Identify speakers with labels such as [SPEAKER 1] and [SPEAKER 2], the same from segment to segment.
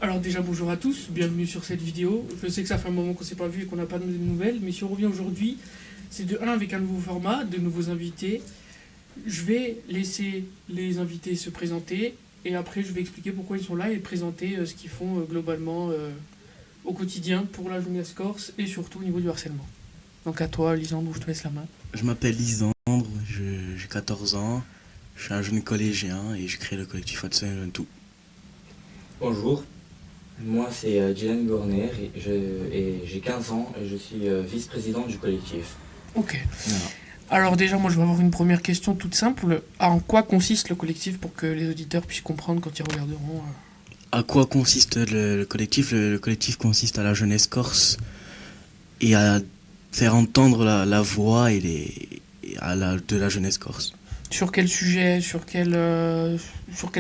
[SPEAKER 1] Alors déjà bonjour à tous, bienvenue sur cette vidéo. Je sais que ça fait un moment qu'on s'est pas vu et qu'on n'a pas de nouvelles, mais si on revient aujourd'hui, c'est de 1 avec un nouveau format, de nouveaux invités. Je vais laisser les invités se présenter et après je vais expliquer pourquoi ils sont là et présenter ce qu'ils font globalement au quotidien pour la jeunesse corse et surtout au niveau du harcèlement. Donc à toi Lisandre, je te laisse la main.
[SPEAKER 2] Je m'appelle Lisandre, j'ai 14 ans, je suis un jeune collégien et je crée le collectif Hudson Tout.
[SPEAKER 3] Bonjour, moi c'est Dylan Gourner et j'ai 15 ans et je suis vice-président du collectif.
[SPEAKER 1] Ok.
[SPEAKER 2] Voilà.
[SPEAKER 1] Alors déjà, moi je vais avoir une première question toute simple. En quoi consiste le collectif pour que les auditeurs puissent comprendre quand ils regarderont
[SPEAKER 2] À quoi consiste le collectif? Le collectif consiste à la jeunesse corse et à faire entendre la voix de la jeunesse corse.
[SPEAKER 1] Sur quel sujet, sur quel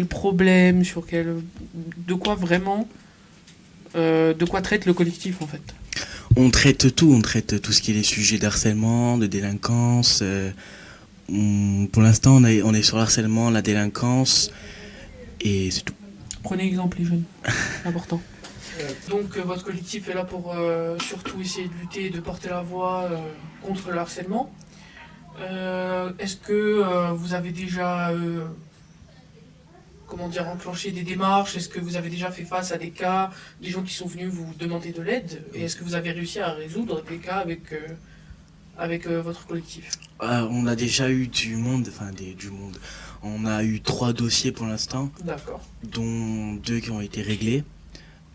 [SPEAKER 1] problème, de quoi vraiment, de quoi traite le collectif en fait.
[SPEAKER 2] On traite tout ce qui est les sujets d'harcèlement, de délinquance. Pour l'instant, on est sur l'harcèlement, la délinquance et c'est tout.
[SPEAKER 1] Prenez exemple les jeunes, c'est important. Donc votre collectif est là pour surtout essayer de lutter et de porter la voix contre le harcèlement. Est-ce que vous avez déjà enclenché des démarches? Est-ce que vous avez déjà fait face à des cas, des gens qui sont venus vous demander de l'aide? Et est-ce que vous avez réussi à résoudre des cas avec votre collectif?
[SPEAKER 2] On a déjà eu du monde. On a eu 3 dossiers pour l'instant,
[SPEAKER 1] D'accord.
[SPEAKER 2] dont 2 qui ont été réglés.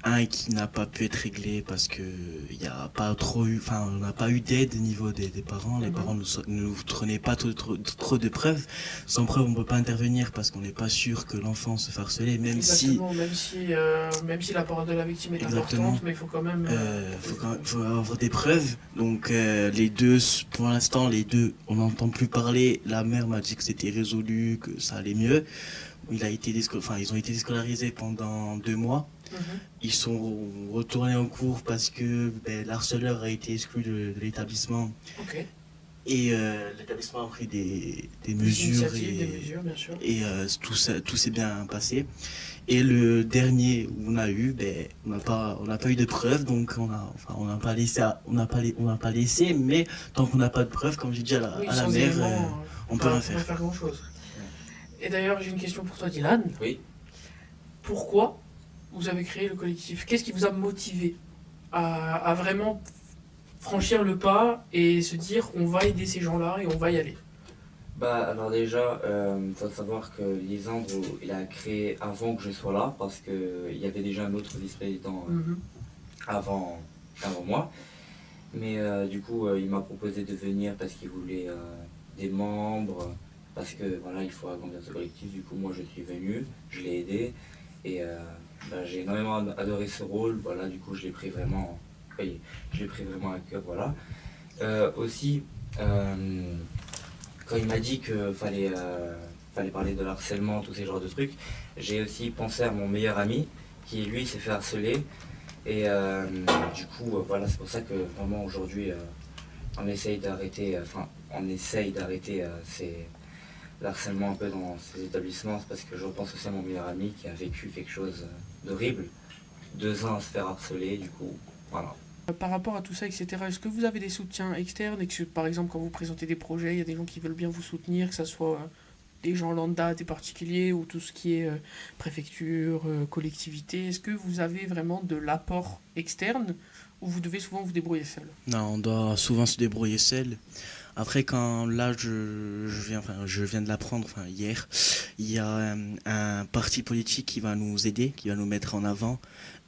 [SPEAKER 2] Un qui n'a pas pu être réglé parce que il y a pas trop eu, on n'a pas eu d'aide au niveau des parents. Les parents ne nous fournissaient pas trop de preuves. Sans preuve, on peut pas intervenir parce qu'on n'est pas sûr que l'enfant se fait harceler, même
[SPEAKER 1] Exactement, même si la parole de la victime est importante, mais il faut quand même...
[SPEAKER 2] faut avoir des preuves. Donc les deux, pour l'instant, on n'entend plus parler. La mère m'a dit que c'était résolu, que ça allait mieux. Ils ont été déscolarisés pendant 2 mois. Ils sont retournés en cours parce que l'harceleur a été exclu de l'établissement.
[SPEAKER 1] Ok.
[SPEAKER 2] Et l'établissement a pris des
[SPEAKER 1] Mesures, bien sûr.
[SPEAKER 2] et tout s'est bien passé. Et le dernier où on a eu, on n'a pas eu de preuves, donc on n'a pas laissé, mais tant qu'on n'a pas de preuves, comme j'ai dit à la mère, on peut rien faire.
[SPEAKER 1] Grand chose. Et d'ailleurs, j'ai une question pour toi, Dylan.
[SPEAKER 3] Oui.
[SPEAKER 1] Pourquoi vous avez créé le collectif? Qu'est-ce qui vous a motivé à vraiment franchir le pas et se dire on va aider ces gens-là et on va y aller?
[SPEAKER 3] Alors déjà, faut savoir que Lisandre il a créé avant que je sois là parce qu'il y avait déjà un autre vice-président avant moi. Mais du coup, il m'a proposé de venir parce qu'il voulait des membres, parce que voilà, il faut agrandir ce collectif. Du coup, moi je suis venu, je l'ai aidé et j'ai énormément adoré ce rôle. Voilà, du coup, je l'ai pris vraiment à cœur. Voilà. Aussi, quand il m'a dit qu'il fallait parler de harcèlement, tous ces genres de trucs, j'ai aussi pensé à mon meilleur ami qui lui s'est fait harceler. Et du coup, voilà, c'est pour ça que vraiment aujourd'hui, on essaye d'arrêter, le harcèlement un peu dans ces établissements. C'est parce que je repense aussi à mon meilleur ami qui a vécu quelque chose d'horrible, 2 ans à se faire harceler, du coup, voilà.
[SPEAKER 1] Par rapport à tout ça, etc., est-ce que vous avez des soutiens externes et que, par exemple, quand vous présentez des projets, il y a des gens qui veulent bien vous soutenir, que ce soit des gens lambda, des particuliers ou tout ce qui est préfecture, collectivité? Est-ce que vous avez vraiment de l'apport externe ou vous devez souvent vous débrouiller seul?
[SPEAKER 2] Non, on doit souvent se débrouiller seul. Après, quand là, je viens de l'apprendre, hier, il y a un parti politique qui va nous aider, qui va nous mettre en avant.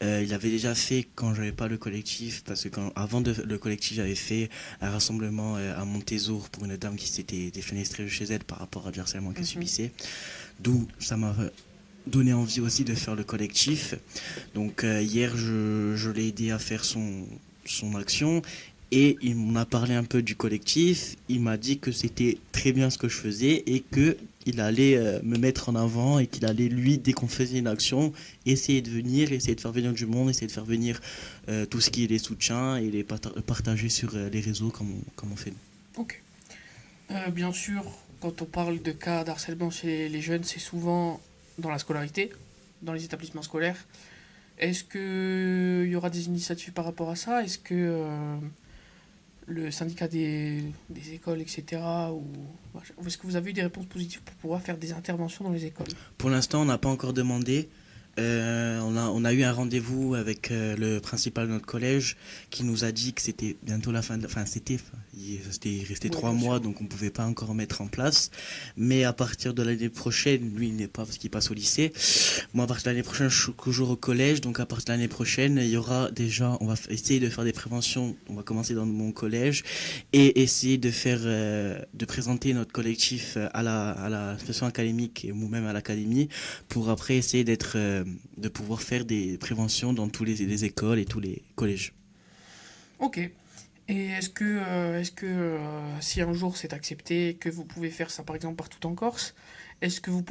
[SPEAKER 2] Il avait déjà fait quand j'avais pas le collectif, parce que avant le collectif, j'avais fait un rassemblement à Montésor pour une dame qui s'était défenestrée chez elle par rapport à du harcèlement qu'elle subissait. D'où ça m'a donné envie aussi de faire le collectif. Donc hier, je l'ai aidé à faire son action. Et il m'en a parlé un peu du collectif, il m'a dit que c'était très bien ce que je faisais et qu'il allait me mettre en avant et qu'il allait, lui, dès qu'on faisait une action, essayer de faire venir du monde, essayer de faire venir tout ce qui est les soutiens et les partager sur les réseaux comme on fait.
[SPEAKER 1] Ok. Bien sûr, quand on parle de cas d'harcèlement chez les jeunes, c'est souvent dans la scolarité, dans les établissements scolaires. Est-ce qu'il y aura des initiatives par rapport à ça? Est-ce que le syndicat des écoles, etc., ou est-ce que vous avez eu des réponses positives pour pouvoir faire des interventions dans les écoles?
[SPEAKER 2] Pour l'instant, on n'a pas encore demandé. On a eu un rendez-vous avec le principal de notre collège qui nous a dit que c'était bientôt la fin enfin il restait 3 mois, donc on pouvait pas encore mettre en place, mais à partir de l'année prochaine, lui il n'est pas parce qu'il passe au lycée, moi à partir de l'année prochaine je suis toujours au collège, donc à partir de l'année prochaine il y aura déjà, on va essayer de faire des préventions, on va commencer dans mon collège et essayer de faire de présenter notre collectif à la station académique ou même à l'académie pour après essayer de pouvoir faire des préventions dans tous les écoles et tous les collèges.
[SPEAKER 1] Ok. Et est-ce que si un jour c'est accepté, que vous pouvez faire ça par exemple partout en Corse, est-ce que vous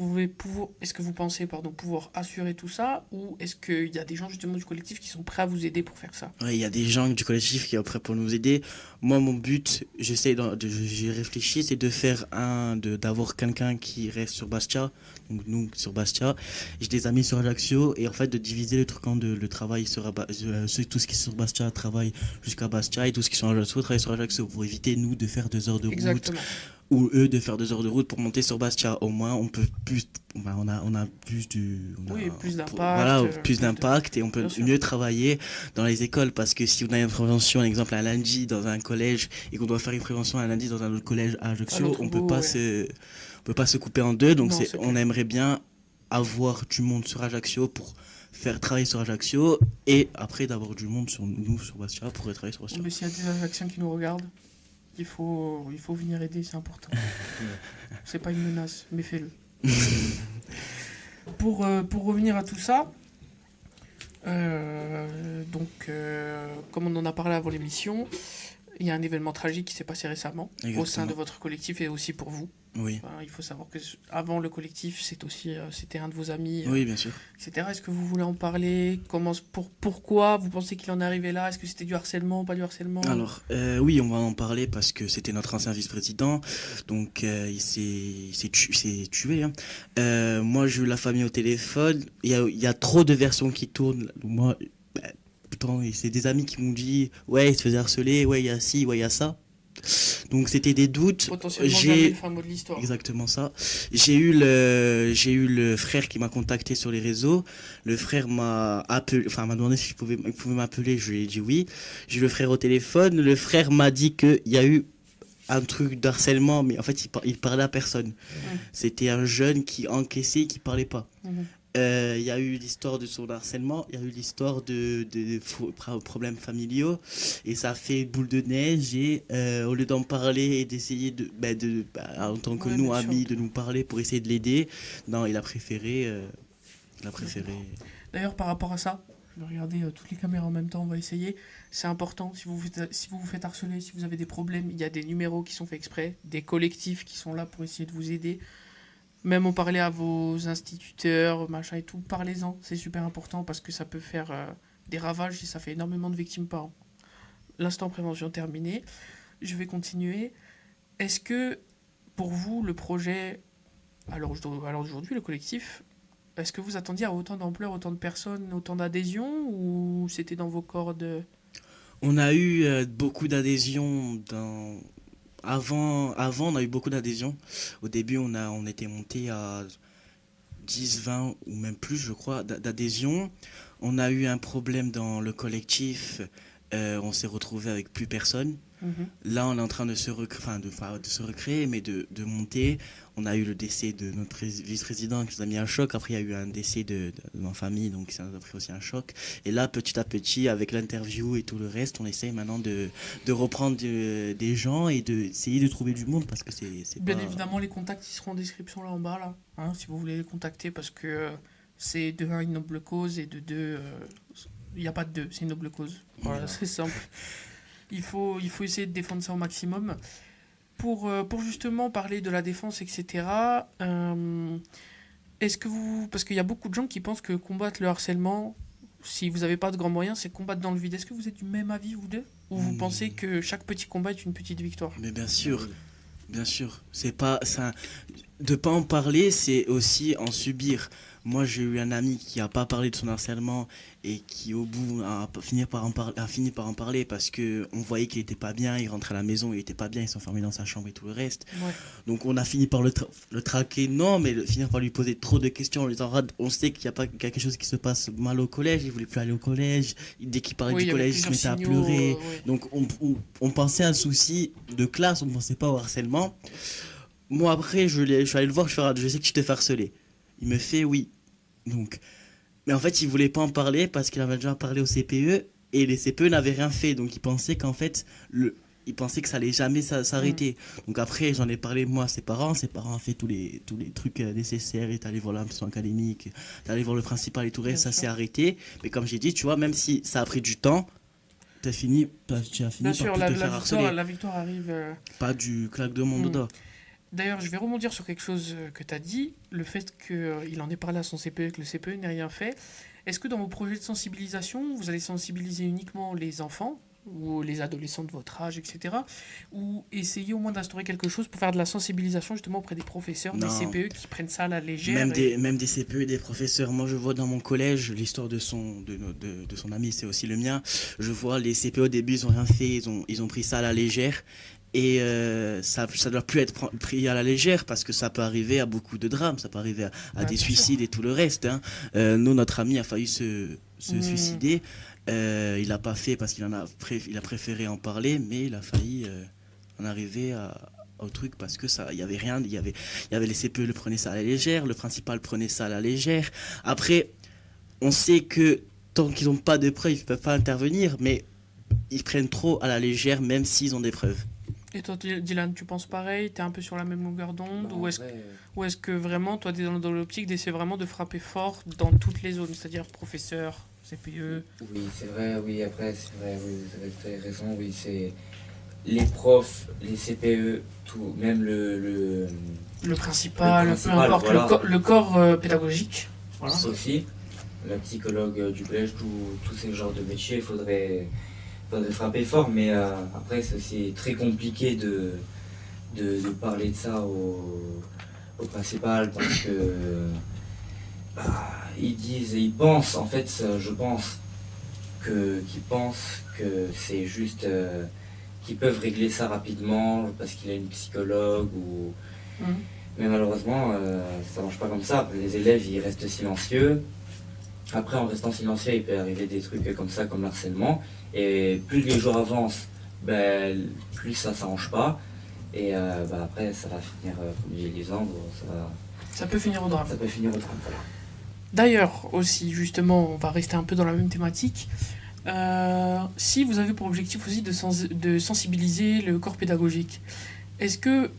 [SPEAKER 1] pensez pouvoir assurer tout ça, ou est-ce qu'il y a des gens justement du collectif qui sont prêts à vous aider pour faire ça?
[SPEAKER 2] Ouais, il y a des gens du collectif qui sont prêts pour nous aider. Moi, mon but, j'y réfléchis, c'est de faire d'avoir quelqu'un qui reste sur Bastia, donc nous sur Bastia. J'ai des amis sur Ajaccio et en fait de diviser le truc en deux. Le travail sera tout ce qui est sur Bastia travaille jusqu'à Bastia et tout ce qui est sur Ajaccio travaille sur Ajaccio pour éviter nous de faire 2 heures de route.
[SPEAKER 1] Exactement.
[SPEAKER 2] Ou eux de faire 2 heures de route pour monter sur Bastia. Au moins on peut plus, on a plus
[SPEAKER 1] Plus d'impact.
[SPEAKER 2] Voilà, plus d'impact et on peut mieux travailler dans les écoles, parce que si on a une prévention, un exemple un lundi dans un collège et qu'on doit faire une prévention un lundi dans un autre collège à Ajaccio, on peut pas se couper en deux, donc on aimerait bien avoir du monde sur Ajaccio pour faire travailler sur Ajaccio et après d'avoir du monde sur Bastia pour travailler sur Bastia.
[SPEAKER 1] Mais s'il y a des Ajacciens qui nous regardent, il faut venir aider, c'est important. C'est pas une menace, mais fais-le. Pour revenir à tout ça, comme on en a parlé avant l'émission, il y a un événement tragique qui s'est passé récemment. Exactement. Au sein de votre collectif et aussi pour vous.
[SPEAKER 2] Oui.
[SPEAKER 1] Il faut savoir que avant le collectif, c'était un de vos amis,
[SPEAKER 2] oui, bien sûr.
[SPEAKER 1] etc. Est-ce que vous voulez en parler? Pourquoi vous pensez qu'il en est arrivé là? Est-ce que c'était du harcèlement, pas du harcèlement?
[SPEAKER 2] Alors, oui, on va en parler parce que c'était notre ancien vice-président, donc il s'est tué. Hein. Moi, j'ai eu la famille au téléphone. Il y a trop de versions qui tournent. Moi, c'est des amis qui m'ont dit, ouais, il se faisait harceler, ouais, il y a ci, ouais, il y a ça. Donc c'était des doutes.
[SPEAKER 1] Potentiellement jamais le fin mot de l'histoire.
[SPEAKER 2] Exactement ça. J'ai eu le frère qui m'a contacté sur les réseaux. Le frère m'a appelé, enfin m'a demandé si il pouvait m'appeler. Je lui ai dit oui. J'ai eu le frère au téléphone. Le frère m'a dit qu'il y a eu un truc d'harcèlement, mais en fait il parlait à personne. C'était un jeune qui encaissait, qui parlait pas. Il y a eu l'histoire de son harcèlement, il y a eu l'histoire de problèmes familiaux, et ça a fait boule de neige, et au lieu d'en parler et d'essayer en tant que nous amis, de nous parler pour essayer de l'aider, non, il a préféré.
[SPEAKER 1] D'ailleurs, par rapport à ça, je vais regarder toutes les caméras en même temps, on va essayer. C'est important, si vous vous faites harceler, si vous avez des problèmes, il y a des numéros qui sont faits exprès, des collectifs qui sont là pour essayer de vous aider. Même en parler à vos instituteurs, machin et tout, parlez-en, c'est super important parce que ça peut faire des ravages et ça fait énormément de victimes par an. L'instant prévention terminé, je vais continuer. Est-ce que pour vous, le projet, alors d'aujourd'hui, le collectif, est-ce que vous attendiez à autant d'ampleur, autant de personnes, autant d'adhésions, ou c'était dans vos cordes?
[SPEAKER 2] On a eu beaucoup d'adhésions Avant, on a eu beaucoup d'adhésions. Au début, on était monté à 10, 20 ou même plus, je crois, d'adhésions. On a eu un problème dans le collectif. On s'est retrouvé avec plus personne. Là, on est en train de se recréer, mais de monter. On a eu le décès de notre vice-président qui nous a mis un choc. Après, il y a eu un décès de ma famille, donc ça nous a pris aussi un choc. Et là, petit à petit, avec l'interview et tout le reste, on essaye maintenant de reprendre des gens et d'essayer de trouver du monde, parce que c'est
[SPEAKER 1] Bien évidemment, les contacts ils seront en description là en bas, là, hein, si vous voulez les contacter, parce que c'est de 1 une noble cause et de 2, il n'y a pas de 2, c'est une noble cause. Voilà, c'est simple. Il faut essayer de défendre ça au maximum. Pour justement parler de la défense, etc., est-ce que parce qu'il y a beaucoup de gens qui pensent que combattre le harcèlement, si vous n'avez pas de grands moyens, c'est combattre dans le vide. Est-ce que vous êtes du même avis, vous deux? Ou vous pensez que chaque petit combat est une petite victoire?
[SPEAKER 2] Mais bien sûr. C'est pas ça. De pas en parler, c'est aussi en subir. Moi, j'ai eu un ami qui a pas parlé de son harcèlement et qui, au bout, a fini par en parler parce que on voyait qu'il était pas bien. Il rentrait à la maison, il était pas bien, il s'enfermait dans sa chambre et tout le reste.
[SPEAKER 1] Ouais.
[SPEAKER 2] Donc, on a fini par le traquer, non, mais finir par lui poser trop de questions. En lui disant, on sait qu'il y a pas quelque chose qui se passe mal au collège. Il voulait plus aller au collège. Dès qu'il parlait
[SPEAKER 1] Oui, il
[SPEAKER 2] du
[SPEAKER 1] y avait
[SPEAKER 2] collège, il se
[SPEAKER 1] plusieurs
[SPEAKER 2] mettait à
[SPEAKER 1] signaux,
[SPEAKER 2] pleurer.
[SPEAKER 1] ouais.
[SPEAKER 2] Donc, on pensait à un souci de classe, on pensait pas au harcèlement. Moi, après, je suis allé le voir, je sais que tu t'es fait harceler. Il me fait oui. Donc, mais en fait, il voulait pas en parler parce qu'il avait déjà parlé au CPE et les CPE n'avaient rien fait. Donc, il pensait qu'en fait, il pensait que ça allait jamais s'arrêter. Donc, après, j'en ai parlé moi à ses parents. Ses parents ont fait tous les trucs nécessaires. Il est allé voir l'institution académique, il est allé voir le principal et tout le reste. Ça s'est arrêté. Mais comme j'ai dit, tu vois, même si ça a pris du temps, tu as fini
[SPEAKER 1] Bien
[SPEAKER 2] par
[SPEAKER 1] sûr,
[SPEAKER 2] plus te faire harceler.
[SPEAKER 1] la victoire arrive.
[SPEAKER 2] Pas du claque de mon dodo.
[SPEAKER 1] D'ailleurs, je vais rebondir sur quelque chose que tu as dit, le fait qu'il en ait parlé à son CPE, que le CPE n'ait rien fait. Est-ce que dans vos projets de sensibilisation, vous allez sensibiliser uniquement les enfants ou les adolescents de votre âge, etc. ou essayer au moins d'instaurer quelque chose pour faire de la sensibilisation justement auprès des professeurs,
[SPEAKER 2] Non.
[SPEAKER 1] des CPE qui prennent ça à la légère
[SPEAKER 2] Même des CPE, des professeurs. Moi, je vois dans mon collège, l'histoire de son ami, c'est aussi le mien. Je vois les CPE au début, ils ont rien fait, ils ont pris ça à la légère. Et ça doit plus être pris à la légère parce que ça peut arriver à beaucoup de drames, ça peut arriver à des suicides et tout le reste. Hein. Nous, notre ami a failli se suicider. Il l'a pas fait parce qu'il a préféré en parler, mais il a failli en arriver au truc parce que ça, il y avait rien, il y avait les CPE le prenaient ça à la légère, le principal prenait ça à la légère. Après, on sait que tant qu'ils n'ont pas de preuves, ils peuvent pas intervenir, mais ils prennent trop à la légère même s'ils ont des preuves.
[SPEAKER 1] Et toi, Dylan, tu penses pareil? T'es un peu sur la même longueur d'onde?
[SPEAKER 3] Bah,
[SPEAKER 1] Ou est-ce que vraiment, toi, t'es dans l'optique d'essayer vraiment de frapper fort dans toutes les zones, c'est-à-dire professeur, CPE?
[SPEAKER 3] Oui, c'est vrai, oui, après, c'est vrai, oui, vous avez raison, oui, c'est les profs, les CPE, tout, même
[SPEAKER 1] Le principal, peu
[SPEAKER 3] principal,
[SPEAKER 1] importe,
[SPEAKER 3] voilà.
[SPEAKER 1] le corps pédagogique. Voilà.
[SPEAKER 3] aussi, la psychologue du collège, tous ces genres de métiers, il faudrait frapper fort, mais après, c'est aussi très compliqué de parler de ça au principal parce que ils pensent, en fait, je pense qu'ils pensent que c'est juste qu'ils peuvent régler ça rapidement parce qu'il y a une psychologue ou. Mais malheureusement, ça marche pas comme ça. Les élèves, ils restent silencieux. Après, en restant silencieux, il peut arriver des trucs comme ça, comme l'harcèlement. Et plus les jours avancent, plus ça s'arrange pas. Et après, ça va finir, comme dit Lisandre,
[SPEAKER 1] Ça peut finir au drame.
[SPEAKER 3] ça peut finir au drame. Voilà.
[SPEAKER 1] D'ailleurs, aussi, justement, on va rester un peu dans la même thématique. Si vous avez pour objectif aussi de sensibiliser le corps pédagogique, est-ce que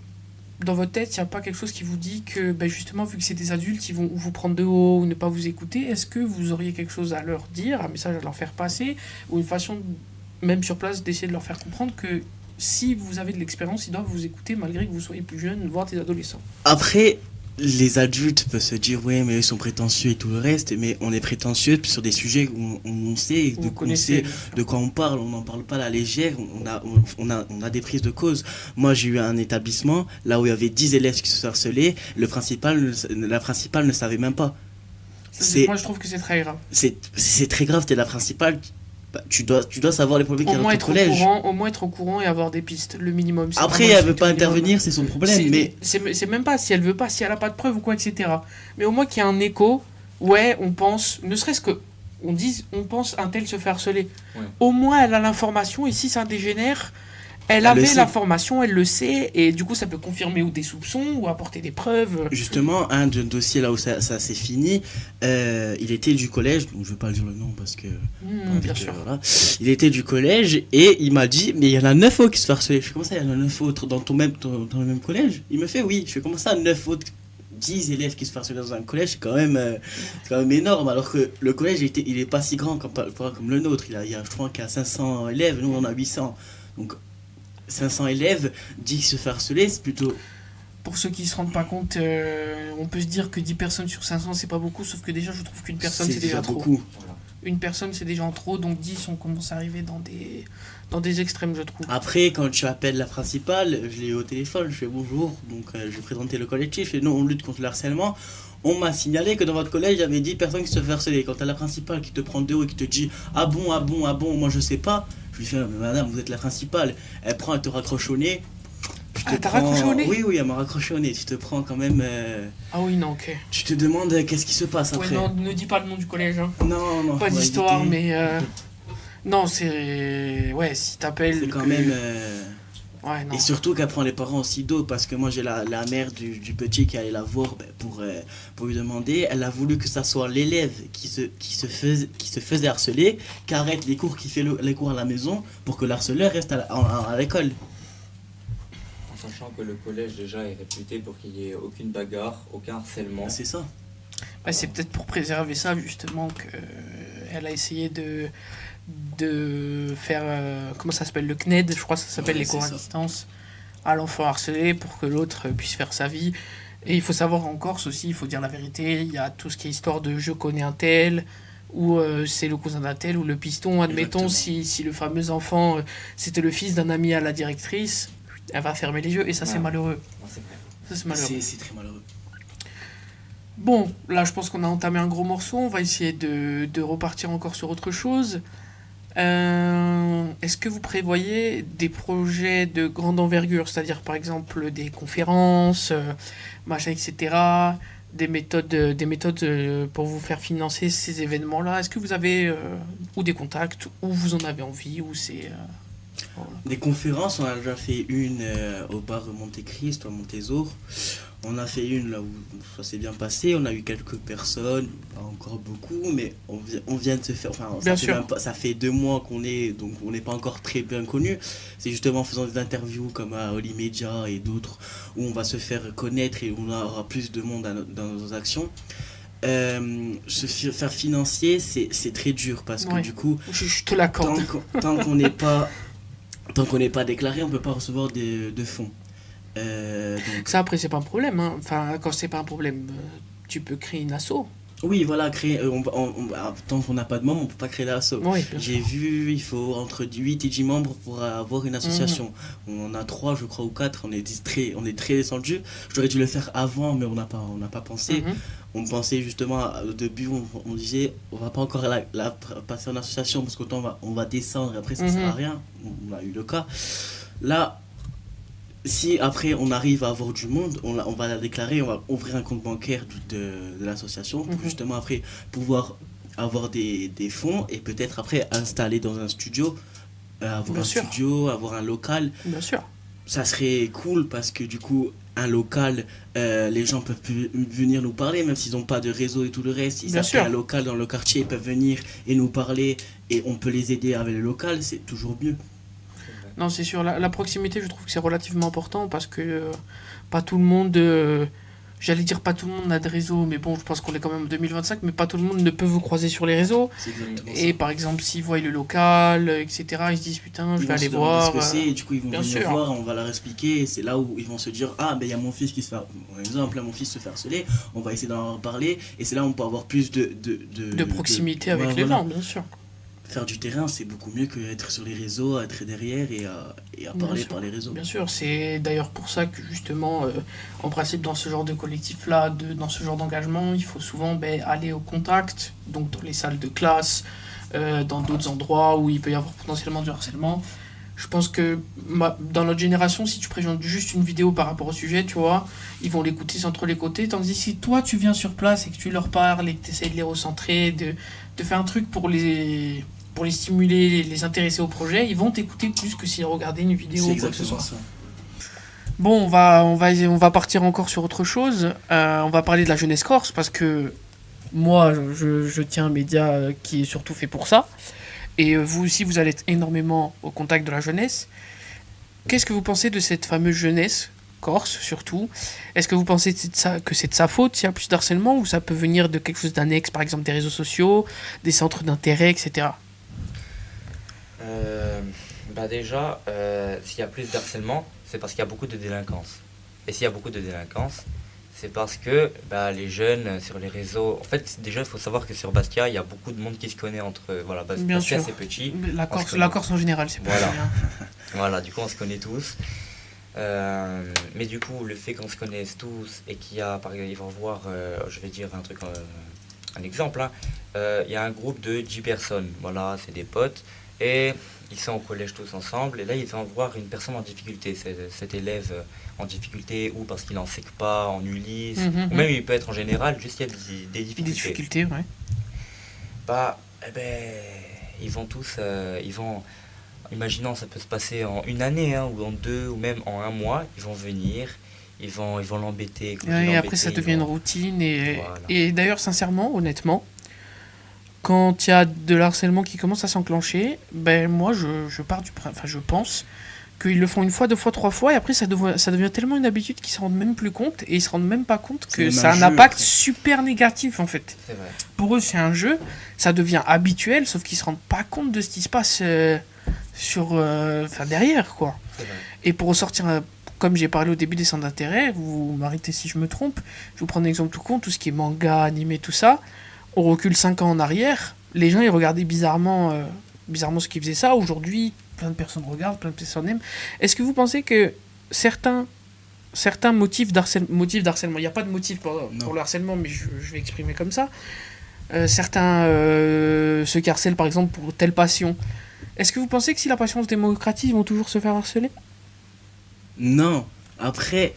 [SPEAKER 1] dans votre tête, il n'y a pas quelque chose qui vous dit que, justement, vu que c'est des adultes, ils vont vous prendre de haut ou ne pas vous écouter, est-ce que vous auriez quelque chose à leur dire, un message à leur faire passer, ou une façon, même sur place, d'essayer de leur faire comprendre que si vous avez de l'expérience, ils doivent vous écouter malgré que vous soyez plus jeune, voire des adolescents?
[SPEAKER 2] Après, les adultes peuvent se dire ouais mais ils sont prétentieux et tout le reste, mais on est prétentieux sur des sujets où on sait de quoi on parle, on n'en parle pas à la légère, on a des prises de cause. Moi j'ai eu un établissement là où il y avait 10 élèves qui se harcelaient, la principale ne savait même pas.
[SPEAKER 1] Moi je trouve que c'est très grave.
[SPEAKER 2] C'est très grave, t'es la principale. Tu dois savoir les problèmes qu'il y a dans ton collège.
[SPEAKER 1] Au moins être au courant et avoir des pistes, le minimum.
[SPEAKER 2] Après, elle veut pas intervenir, c'est son problème.
[SPEAKER 1] C'est même pas si elle veut pas, si elle a pas de preuves ou quoi, etc. Mais au moins qu'il y ait un écho, ouais, on pense, ne serait-ce que, on pense un tel se fait harceler.
[SPEAKER 3] Ouais.
[SPEAKER 1] Au moins elle a l'information, et si ça dégénère, elle avait l'information, elle le sait, et du coup ça peut confirmer ou des soupçons ou apporter des preuves.
[SPEAKER 2] Justement, un dossier là où ça s'est fini, il était du collège, donc je vais pas dire le nom parce que...
[SPEAKER 1] bien sûr.
[SPEAKER 2] Voilà. Il était du collège et il m'a dit, mais il y en a 9 autres qui se font harceler. Je fais, comment ça, il y en a 9 autres dans le même collège? Il me fait, oui. Je fais, comment ça, 9 autres 10 élèves qui se font harceler dans un collège, c'est quand même énorme, alors que le collège, il est pas si grand comme le nôtre. Il y a, je crois qu'il y a 500 élèves, nous on a 800. Donc 500 élèves, 10 se faire harceler, c'est plutôt...
[SPEAKER 1] Pour ceux qui ne se rendent pas compte, on peut se dire que 10 personnes sur 500, c'est pas beaucoup, sauf que déjà, je trouve qu'une personne, c'est déjà trop.
[SPEAKER 2] Beaucoup.
[SPEAKER 1] une personne c'est déjà en trop, donc 10 on commence à arriver dans des extrêmes, je trouve.
[SPEAKER 2] Après, quand tu appelles la principale, je l'ai eu au téléphone, je fais bonjour, donc je vais présenter le collectif, et nous on lutte contre le harcèlement. On m'a signalé que dans votre collège, il y avait 10 personnes qui se faisaient harceler. Quand t'as la principale qui te prend de haut et qui te dit ah bon, ah bon, ah bon, moi je sais pas, je lui fais mais madame, vous êtes la principale. Elle prend, elle te raccroche au nez.
[SPEAKER 1] T'as raccroché au nez ?
[SPEAKER 2] Oui, elle m'a raccroché au nez. Tu te prends quand même.
[SPEAKER 1] Ah oui, non, ok.
[SPEAKER 2] Tu te demandes qu'est-ce qui se passe après.
[SPEAKER 1] Ouais, non, ne dis pas le nom du collège. Hein.
[SPEAKER 2] Non,
[SPEAKER 1] pas d'histoire, mais. Non, c'est. Ouais, si t'appelles.
[SPEAKER 2] C'est quand même.
[SPEAKER 1] Ouais, non.
[SPEAKER 2] Et surtout qu'elle prend les parents aussi d'eau, parce que moi j'ai la mère du petit qui allait la voir pour lui demander. Elle a voulu que ça soit l'élève qui se faisait harceler, qui arrête les cours, qui fait les cours à la maison, pour que l'harceleur reste à l'école.
[SPEAKER 3] En sachant que le collège déjà est réputé pour qu'il n'y ait aucune bagarre, aucun harcèlement.
[SPEAKER 2] C'est ça.
[SPEAKER 1] Ouais, c'est peut-être pour préserver ça justement qu'elle a essayé de faire, comment ça s'appelle, le CNED, je crois que ça s'appelle, les cours à distance, à l'enfant harcelé pour que l'autre puisse faire sa vie. Et il faut savoir en Corse aussi, il faut dire la vérité, il y a tout ce qui est histoire de je connais un tel, ou c'est le cousin d'un tel, ou le piston, admettons, si le fameux enfant, c'était le fils d'un ami à la directrice, elle va fermer les yeux, et ça c'est malheureux.
[SPEAKER 3] C'est vrai.
[SPEAKER 1] Ça c'est malheureux.
[SPEAKER 2] C'est très malheureux.
[SPEAKER 1] Bon, là je pense qu'on a entamé un gros morceau, on va essayer de repartir encore sur autre chose. Est-ce que vous prévoyez des projets de grande envergure, c'est-à-dire par exemple des conférences, machin, etc., des méthodes pour vous faire financer ces événements-là? Est-ce que vous avez ou des contacts, ou vous en avez envie, ou c'est... Voilà.
[SPEAKER 2] Des conférences, on a déjà fait une au bar Monte-Christ, à Montésor. On a fait une là où ça s'est bien passé, on a eu quelques personnes, pas encore beaucoup, mais on vient de se faire, enfin ça fait 2 mois qu'on est, donc on n'est pas encore très bien connu. C'est justement en faisant des interviews comme à Olimedia et d'autres, où on va se faire connaître et où on aura plus de monde dans nos actions. Se faire financer, c'est très dur, parce que du coup,
[SPEAKER 1] je te l'accorde.
[SPEAKER 2] Tant qu'on n'est pas déclaré, on ne peut pas recevoir de fonds. Donc...
[SPEAKER 1] Ça après c'est pas un problème, hein. Enfin quand c'est pas un problème, tu peux créer une asso.
[SPEAKER 2] Oui voilà, créer, tant qu'on n'a pas de membres on peut pas créer d'asso.
[SPEAKER 1] Oui,
[SPEAKER 2] j'ai vu, il faut entre 8 et 10 membres pour avoir une association. On en a 3 je crois ou 4, on est très descendu. J'aurais dû le faire avant mais on n'a pas pensé. On pensait justement au début, on disait on va pas encore la passer en association parce qu'autant on va descendre et après ça sert à rien. On a eu le cas. Là si après on arrive à avoir du monde, on va la déclarer, on va ouvrir un compte bancaire de l'association pour justement après pouvoir avoir des fonds et peut-être après installer dans un studio, avoir un local.
[SPEAKER 1] Bien sûr.
[SPEAKER 2] Ça serait cool parce que du coup un local, les gens peuvent venir nous parler même s'ils n'ont pas de réseau et tout le reste. Ils savent qu'il y a un local dans le quartier, ils peuvent venir et nous parler et on peut les aider avec le local, c'est toujours mieux.
[SPEAKER 1] Non, c'est sûr. La proximité, je trouve que c'est relativement important parce que pas tout le monde, j'allais dire pas tout le monde a de réseau, mais bon, je pense qu'on est quand même en 2025, mais pas tout le monde ne peut vous croiser sur les réseaux. Et par exemple, s'ils voient le local, etc., ils se disent putain, je vais aller voir.
[SPEAKER 2] Ce que c'est, et du coup, ils vont venir voir, on va leur expliquer, et c'est là où ils vont se dire ah, ben il y a mon fils qui se fait, par exemple, là, mon fils se fait harceler, on va essayer d'en parler, et c'est là où on peut avoir plus de
[SPEAKER 1] proximité avec les gens, bien sûr.
[SPEAKER 2] Faire du terrain, c'est beaucoup mieux qu'être sur les réseaux, être derrière et à parler par les réseaux.
[SPEAKER 1] Bien sûr, c'est d'ailleurs pour ça que justement, en principe, dans ce genre de collectif-là, dans ce genre d'engagement, il faut souvent aller au contact, donc dans les salles de classe, dans d'autres endroits où il peut y avoir potentiellement du harcèlement. Je pense que dans notre génération, si tu présentes juste une vidéo par rapport au sujet, tu vois, ils vont l'écouter sans trop les côtés, tandis que si toi tu viens sur place et que tu leur parles et que tu essaies de les recentrer, de faire un truc pour les stimuler, les intéresser au projet, ils vont t'écouter plus que s'ils regardaient une vidéo ou quoi que ce soit. Ça. Bon, on va partir encore sur autre chose. On va parler de la jeunesse corse parce que moi, je tiens un média qui est surtout fait pour ça. Et vous aussi, vous allez être énormément au contact de la jeunesse. Qu'est-ce que vous pensez de cette fameuse jeunesse corse, surtout? Est-ce que vous pensez que c'est de sa faute s'il y a plus d'harcèlement ou ça peut venir de quelque chose d'annexe, par exemple des réseaux sociaux, des centres d'intérêt, etc.
[SPEAKER 3] Déjà, s'il y a plus d'harcèlement, c'est parce qu'il y a beaucoup de délinquance. Et s'il y a beaucoup de délinquance, C'est parce que bah, les jeunes sur les réseaux. En fait, déjà, il faut savoir que sur Bastia, il y a beaucoup de monde qui se connaît entre. Voilà,
[SPEAKER 1] Bien
[SPEAKER 3] Bastia,
[SPEAKER 1] sûr.
[SPEAKER 3] c'est petit.
[SPEAKER 1] La Corse en général, c'est pas
[SPEAKER 3] Voilà.
[SPEAKER 1] bien.
[SPEAKER 3] Voilà, du coup, on se connaît tous. Mais du coup, le fait qu'on se connaisse tous et qu'il y a, par exemple, ils vont voir, je vais dire un truc, un exemple, hein. Il y a un groupe de 10 personnes. Voilà, c'est des potes. Et ils sont au collège tous ensemble. Et là, ils vont voir une personne en difficulté. Cet élève en difficulté, ou parce qu'il n'en sait que pas, en Ulysse, ou même il peut être en général, juste il y a des difficultés.
[SPEAKER 1] Des difficultés, ouais.
[SPEAKER 3] Bah, eh ben, ils vont tous, imaginons, ça peut se passer en une année, hein, ou en 2, ou même en 1 mois, ils vont venir, ils vont l'embêter. Quand je dis
[SPEAKER 1] Et après,
[SPEAKER 3] l'embêter,
[SPEAKER 1] ça
[SPEAKER 3] ils
[SPEAKER 1] devient une
[SPEAKER 3] vont-
[SPEAKER 1] routine. Et,
[SPEAKER 3] Voilà.
[SPEAKER 1] et d'ailleurs, sincèrement, honnêtement, quand il y a de l'harcèlement qui commence à s'enclencher, ben moi, je pense qu'ils le font une fois, 2 fois, 3 fois, et après, ça devient tellement une habitude qu'ils se rendent même plus compte, et ils se rendent même pas compte
[SPEAKER 2] C'est
[SPEAKER 1] que
[SPEAKER 2] même
[SPEAKER 1] ça a
[SPEAKER 2] un
[SPEAKER 1] un
[SPEAKER 2] jeu,
[SPEAKER 1] impact
[SPEAKER 2] après.
[SPEAKER 1] super négatif, en fait.
[SPEAKER 3] C'est vrai.
[SPEAKER 1] Pour eux, c'est un jeu, ça devient habituel, sauf qu'ils se rendent pas compte de ce qui se passe derrière, quoi.
[SPEAKER 3] C'est vrai.
[SPEAKER 1] Et pour ressortir, comme j'ai parlé au début des centres d'intérêt, vous m'arrêtez si je me trompe, je vous prends un exemple tout con, tout ce qui est manga, animé, tout ça, on recule 5 ans en arrière, les gens ils regardaient bizarrement, bizarrement ce qui faisait ça. Aujourd'hui, plein de personnes regardent, plein de personnes aiment. Est-ce que vous pensez que certains motifs d'harcèlement, il n'y a pas de motif pour
[SPEAKER 2] Non.
[SPEAKER 1] le harcèlement, mais je vais exprimer comme ça, certains, ceux qui harcèlent par exemple pour telle passion, est-ce que vous pensez que si la passion se démocratise, ils vont toujours se faire harceler?
[SPEAKER 2] Non. Après,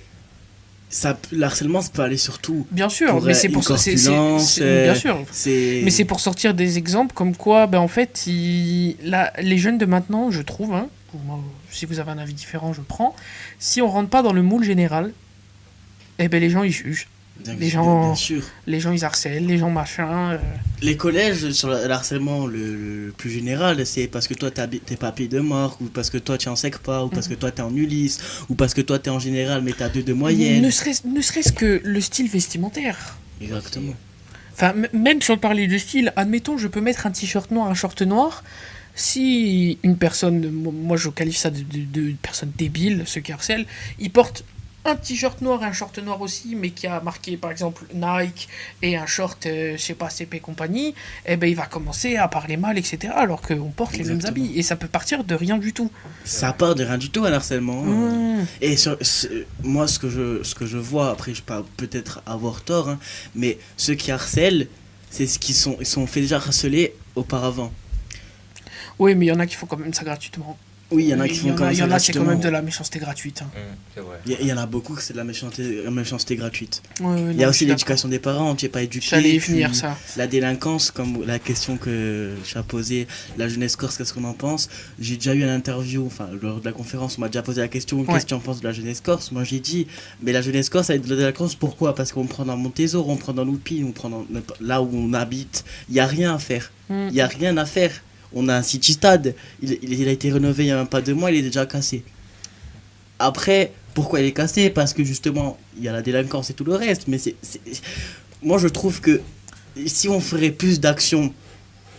[SPEAKER 2] l'harcèlement, ça peut aller sur tout.
[SPEAKER 1] Bien sûr,
[SPEAKER 2] Pour,
[SPEAKER 1] mais c'est
[SPEAKER 2] une
[SPEAKER 1] pour ça.
[SPEAKER 2] corpulence,
[SPEAKER 1] Bien sûr.
[SPEAKER 2] C'est...
[SPEAKER 1] Mais c'est pour sortir des exemples comme quoi, ben en fait, les jeunes de maintenant, je trouve, hein, moi, si vous avez un avis différent, je prends. Si on rentre pas dans le moule général, eh ben les gens ils jugent, les gens-
[SPEAKER 2] Bien sûr.
[SPEAKER 1] les gens ils harcèlent, les gens machin.
[SPEAKER 2] Les collèges, sur le harcèlement le plus général, c'est parce que toi t'es pas payé de marque, ou parce que toi tu en sec pas, ou parce que toi t'es en Ulysse, ou parce que toi t'es en général mais t'as 2 de moyenne.
[SPEAKER 1] Ne serait-ce que le style vestimentaire.
[SPEAKER 2] Exactement.
[SPEAKER 1] Enfin, même sans parler de style, admettons, je peux mettre un t-shirt noir, un short noir. Si une personne, moi je qualifie ça de personne débile, ceux qui harcèlent, ils portent un t-shirt noir et un short noir aussi, mais qui a marqué par exemple Nike et un short, je sais pas, CP compagnie, eh ben il va commencer à parler mal, etc. Alors qu'on porte les mêmes
[SPEAKER 2] Exactement.
[SPEAKER 1] habits. Et ça peut partir de rien du tout.
[SPEAKER 2] Ça part de rien du tout un harcèlement. Et moi, ce que je vois, après je peux peut-être avoir tort, hein, mais ceux qui harcèlent, c'est ce ils sont fait déjà harceler auparavant.
[SPEAKER 1] Oui, mais il y en a qui font quand même ça gratuitement.
[SPEAKER 2] Oui, il y en a qui font comme
[SPEAKER 1] Il y
[SPEAKER 2] ça
[SPEAKER 1] en a, c'est quand même
[SPEAKER 2] gratuitement.
[SPEAKER 1] de la méchanceté gratuite. Hein.
[SPEAKER 3] C'est vrai.
[SPEAKER 2] Il y en a beaucoup que c'est de la méchanceté gratuite.
[SPEAKER 1] Ouais,
[SPEAKER 2] Il y a aussi l'éducation des parents, tu n'es pas éduqué.
[SPEAKER 1] J'allais y venir,
[SPEAKER 2] puis
[SPEAKER 1] ça.
[SPEAKER 2] La délinquance, comme la question que tu as posée, la jeunesse corse, qu'est-ce qu'on en pense? J'ai déjà eu une interview, enfin, lors de la conférence, on m'a déjà posé la question,
[SPEAKER 1] Ouais.
[SPEAKER 2] qu'est-ce que tu en penses de la jeunesse corse? Moi, j'ai dit, mais la jeunesse corse, elle est de la délinquance, pourquoi? Parce qu'on prend dans Montésor, on prend dans Loupine, on prend là où on habite. Il n'y a rien à faire.
[SPEAKER 1] Mm.
[SPEAKER 2] Il n'y a rien à faire. On a un city stade, il a été rénové il n'y a même pas 2 mois, il est déjà cassé. Après, pourquoi il est cassé? Parce que justement, il y a la délinquance et tout le reste. Mais moi, je trouve que si on ferait plus d'actions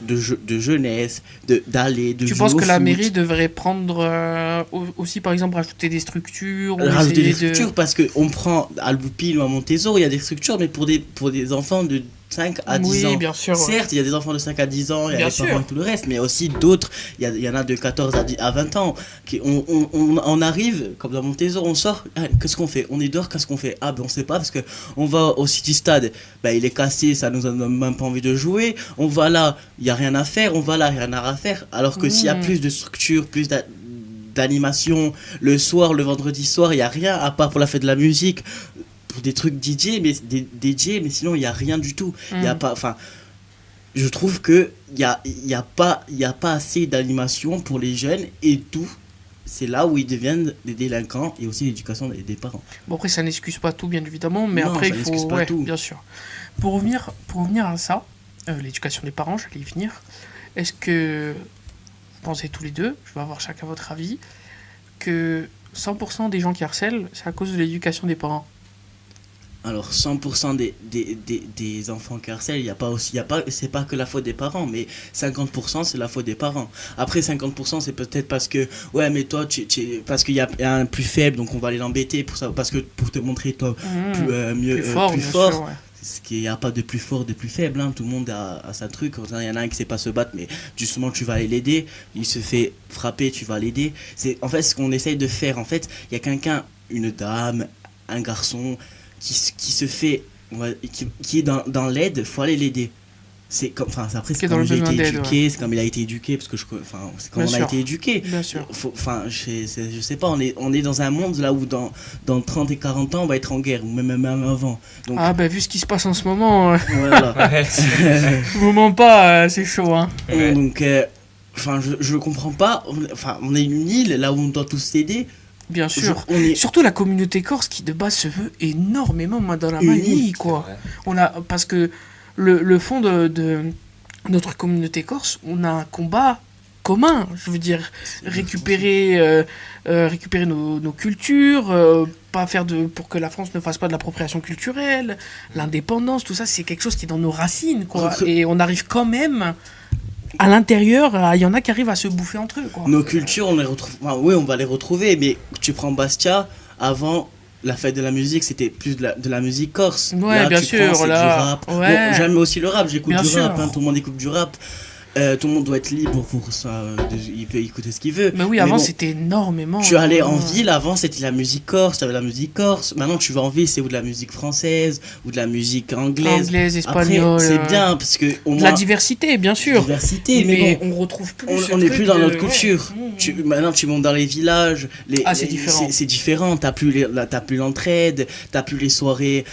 [SPEAKER 2] de jeunesse, d'aller, de
[SPEAKER 1] Tu
[SPEAKER 2] jouer
[SPEAKER 1] penses
[SPEAKER 2] au
[SPEAKER 1] que la
[SPEAKER 2] foot,
[SPEAKER 1] mairie devrait prendre aussi, par exemple, rajouter des structures ou
[SPEAKER 2] rajouter
[SPEAKER 1] essayer
[SPEAKER 2] des structures, parce qu'on prend à Loupine ou à Montésor, il y a des structures, mais pour des enfants de 5 à 10 ans.
[SPEAKER 1] Oui, bien sûr. Ouais.
[SPEAKER 2] Certes, il y a des enfants de 5 à 10 ans, il y a
[SPEAKER 1] Bien
[SPEAKER 2] des parents
[SPEAKER 1] sûr.
[SPEAKER 2] et tout le reste, mais aussi d'autres, il y en a de 14 à 20 ans. On arrive, comme dans Montésor, on sort, qu'est-ce qu'on fait? On est dehors, qu'est-ce qu'on fait? Ah ben on sait pas, parce que on va au City Stade, ben il est cassé, ça nous donne même pas envie de jouer. On va là, il y a rien à faire, on va là, il y a rien à faire. Alors que s'il y a plus de structure, plus d'animation, le soir, le vendredi soir, il y a rien, à part pour la fête de la musique, pour des trucs DJ, mais sinon il y a rien du tout. Il y a pas, enfin, je trouve que il y a pas assez d'animation pour les jeunes, et tout, c'est là où ils deviennent des délinquants, et aussi l'éducation des parents.
[SPEAKER 1] Bon, après, ça n'excuse pas tout, bien évidemment, mais
[SPEAKER 2] Non,
[SPEAKER 1] après,
[SPEAKER 2] ça
[SPEAKER 1] il
[SPEAKER 2] n'excuse
[SPEAKER 1] faut.
[SPEAKER 2] pas
[SPEAKER 1] Ouais,
[SPEAKER 2] tout.
[SPEAKER 1] bien sûr. Pour revenir à ça, l'éducation des parents, j'allais y venir. Est-ce que vous pensez tous les deux, je vais avoir chacun votre avis, que 100% des gens qui harcèlent, c'est à cause de l'éducation des parents?
[SPEAKER 2] Alors 100% des enfants qui harcèlent, c'est pas que la faute des parents, mais 50% c'est la faute des parents. Après 50% c'est peut-être parce que, ouais mais toi, parce qu'il y a un plus faible, donc on va aller l'embêter pour ça, parce que pour te montrer toi mieux, plus fort.
[SPEAKER 1] Sûr, ouais.
[SPEAKER 2] Ce qu'il n'y a pas de plus fort, de plus faible, hein. Tout le monde a sa truc. Il y en a un qui sait pas se battre, mais justement tu vas aller l'aider. Il se fait frapper, tu vas l'aider. C'est en fait ce qu'on essaye de faire. En fait, il y a quelqu'un, une dame, un garçon qui se fait, qui est dans l'aide, faut aller l'aider. C'est comme, enfin après c'est comme il a été éduqué, ouais. C'est comme il a été éduqué, parce que c'est comme on a été éduqué.
[SPEAKER 1] Bien sûr.
[SPEAKER 2] Je sais pas, on est dans un monde là où dans 30 et 40 ans on va être en guerre, ou même avant. Donc,
[SPEAKER 1] vu ce qui se passe en ce moment,
[SPEAKER 2] voilà.
[SPEAKER 1] vous ment pas, c'est chaud, hein.
[SPEAKER 2] Ouais. Donc je comprends pas, on est une île là où on doit tous s'aider.
[SPEAKER 1] Bien sûr. Surtout la communauté corse qui de base se veut énormément dans la manie, quoi. Parce que le fond de notre communauté corse, on a un combat commun. Je veux dire, récupérer nos cultures, pas faire pour que la France ne fasse pas de l'appropriation culturelle, l'indépendance, tout ça, c'est quelque chose qui est dans nos racines, quoi. Et on arrive quand même... À l'intérieur, il y en a qui arrivent à se bouffer entre eux, quoi.
[SPEAKER 2] Nos cultures, on les retrouve. Enfin, oui, on va les retrouver, mais tu prends Bastia, avant la fête de la musique, c'était plus de la musique corse.
[SPEAKER 1] Ouais,
[SPEAKER 2] là,
[SPEAKER 1] bien sûr,
[SPEAKER 2] c'est
[SPEAKER 1] là.
[SPEAKER 2] du rap.
[SPEAKER 1] Ouais.
[SPEAKER 2] Bon, j'aime aussi le rap, j'écoute du
[SPEAKER 1] sûr.
[SPEAKER 2] rap, hein, tout le monde écoute du rap. Tout le monde doit être libre pour ça, il peut écouter ce qu'il veut.
[SPEAKER 1] Mais oui, avant c'était énormément.
[SPEAKER 2] Tu allais en ville, avant c'était la musique corse, t'avais la musique corse. Maintenant tu vas en ville, c'est ou de la musique française, ou de la musique anglaise.
[SPEAKER 1] Espagnole.
[SPEAKER 2] Après, c'est bien, parce que au moins...
[SPEAKER 1] La diversité, bien sûr.
[SPEAKER 2] Diversité,
[SPEAKER 1] mais bon, on retrouve plus.
[SPEAKER 2] On n'est plus dans notre culture. Maintenant tu montes dans les villages.
[SPEAKER 1] C'est différent.
[SPEAKER 2] C'est différent, t'as plus l'entraide, t'as plus les soirées.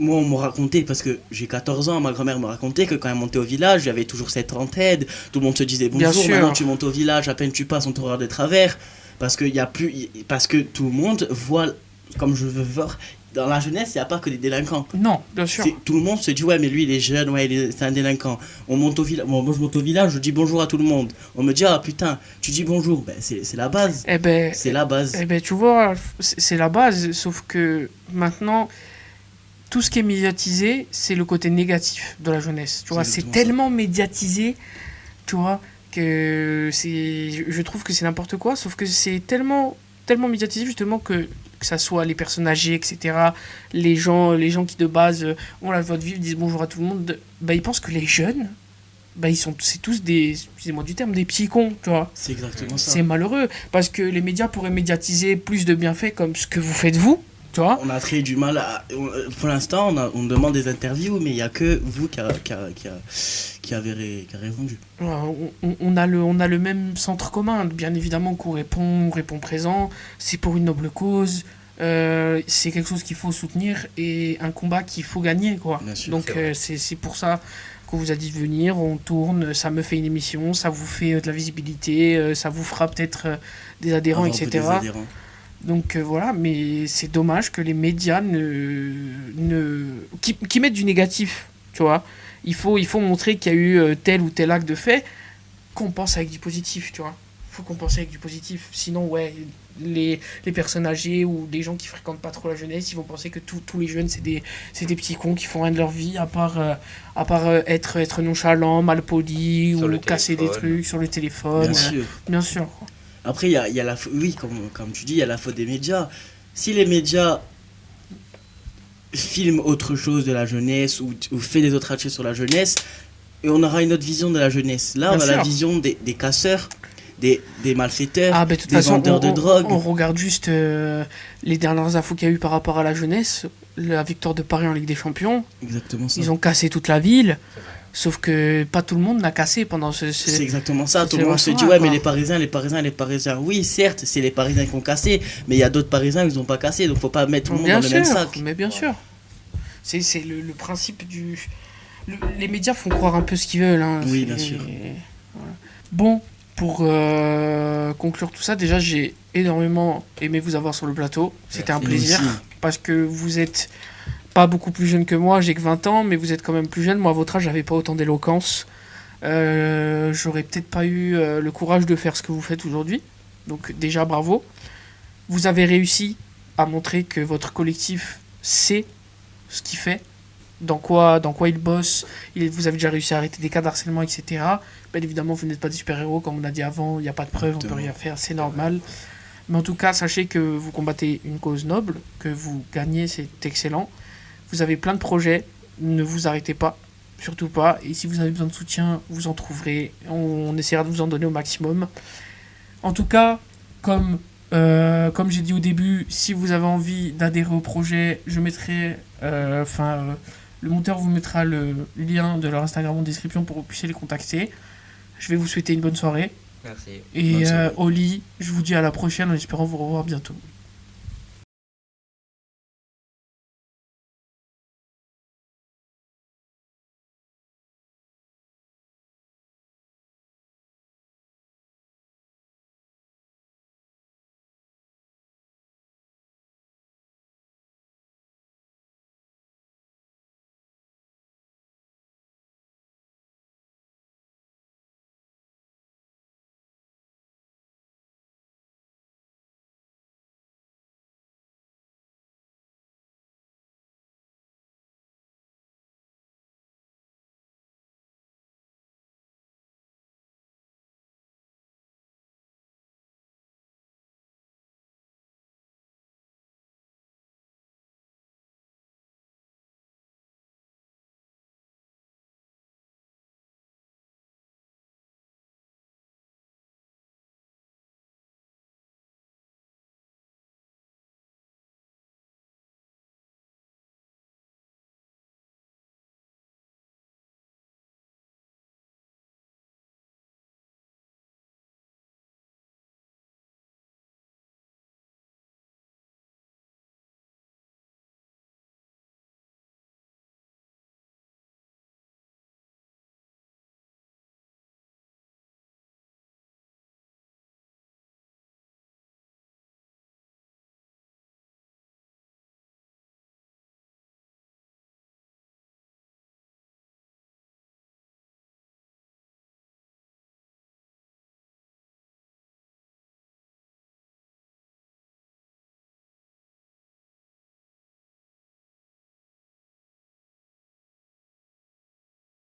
[SPEAKER 2] Moi, on m'a raconté, parce que j'ai 14 ans, ma grand-mère me racontait que quand elle montait au village, il y avait toujours cette entraide, tout le monde se disait bonjour, maintenant tu montes au village, à peine tu passes, on te regarde de travers, parce que tout le monde voit, comme je veux voir, dans la jeunesse, il n'y a pas que des délinquants.
[SPEAKER 1] Non, bien sûr.
[SPEAKER 2] Tout le monde se dit, ouais, mais lui, il est jeune, ouais, c'est un délinquant. On monte au village, moi, je monte au village, je dis bonjour à tout le monde. On me dit, ah putain, tu dis bonjour, c'est la base. C'est la base.
[SPEAKER 1] Tu vois, c'est la base, sauf que maintenant... Tout ce qui est médiatisé, c'est le côté négatif de la jeunesse. Tu vois, c'est tellement médiatisé, tu vois, que je trouve que c'est n'importe quoi, sauf que c'est tellement médiatisé justement que ça soit les personnes âgées, etc., les gens qui de base ont la joie de vivre, disent bonjour à tout le monde, ils pensent que les jeunes, c'est tous excusez-moi du terme, des petits cons, tu vois.
[SPEAKER 2] C'est exactement ça.
[SPEAKER 1] C'est malheureux, parce que les médias pourraient médiatiser plus de bienfaits comme ce que vous faites vous. Tu vois,
[SPEAKER 2] on a très du mal pour l'instant on demande des interviews, mais il n'y a que vous qui avez répondu.
[SPEAKER 1] On a le même centre commun, bien évidemment, qu'on répond présent, c'est pour une noble cause, c'est quelque chose qu'il faut soutenir et un combat qu'il faut gagner, quoi.
[SPEAKER 2] Sûr,
[SPEAKER 1] donc c'est pour ça qu'on vous a dit de venir, on tourne, ça me fait une émission, ça vous fait de la visibilité, ça vous fera peut-être des adhérents, etc. Donc voilà, mais c'est dommage que les médias qui mettent du négatif, tu vois. Il faut montrer qu'il y a eu tel ou tel acte de fait, qu'on pense avec du positif, tu vois. Il faut qu'on pense avec du positif. Sinon, ouais, les personnes âgées ou des gens qui fréquentent pas trop la jeunesse, ils vont penser que tous les jeunes, c'est des petits cons qui font rien de leur vie, à part être nonchalant, malpoli, ou casser des trucs sur le téléphone. Bien sûr. Quoi.
[SPEAKER 2] Après, il y a la oui, comme tu dis, il y a la faute des médias. Si les médias filment autre chose de la jeunesse ou fait des autres actions sur la jeunesse, et on aura une autre vision de la jeunesse. Là, on a la vision des casseurs, des malfaiteurs, des vendeurs de drogue.
[SPEAKER 1] On regarde juste les dernières infos qu'il y a eu par rapport à la jeunesse, la victoire de Paris en Ligue des Champions.
[SPEAKER 2] Exactement ça.
[SPEAKER 1] Ils ont cassé toute la ville. Sauf que pas tout le monde n'a cassé pendant ce
[SPEAKER 2] c'est exactement ça, tout le monde se dit ouais, mais les Parisiens, oui certes c'est les Parisiens qui ont cassé, mais il y a d'autres Parisiens qui n'ont pas cassé, donc faut pas mettre tout le monde dans le même sac.
[SPEAKER 1] Mais bien sûr, c'est le principe du... Les médias font croire un peu ce qu'ils veulent, hein.
[SPEAKER 2] Oui, bien sûr.
[SPEAKER 1] Voilà. Bon, pour conclure tout ça, déjà j'ai énormément aimé vous avoir sur le plateau, c'était un plaisir, parce que vous êtes... pas beaucoup plus jeune que moi, j'ai que 20 ans, mais vous êtes quand même plus jeune. Moi, à votre âge, j'avais pas autant d'éloquence. J'aurais peut-être pas eu le courage de faire ce que vous faites aujourd'hui. Donc déjà, bravo. Vous avez réussi à montrer que votre collectif sait ce qu'il fait, dans quoi il bosse. Vous avez déjà réussi à arrêter des cas d'harcèlement, etc. Bien évidemment, vous n'êtes pas des super-héros, comme on a dit avant, il n'y a pas de preuves, on ne peut rien faire, c'est normal. Mais en tout cas, sachez que vous combattez une cause noble, que vous gagnez, c'est excellent. Vous avez plein de projets, ne vous arrêtez pas, surtout pas. Et si vous avez besoin de soutien, vous en trouverez. On essaiera de vous en donner au maximum. En tout cas, comme j'ai dit au début, si vous avez envie d'adhérer au projet, je mettrai, le monteur vous mettra le lien de leur Instagram en description pour que vous puissiez les contacter. Je vais vous souhaiter une bonne soirée.
[SPEAKER 3] Merci.
[SPEAKER 1] Et Oli, je vous dis à la prochaine en espérant vous revoir bientôt.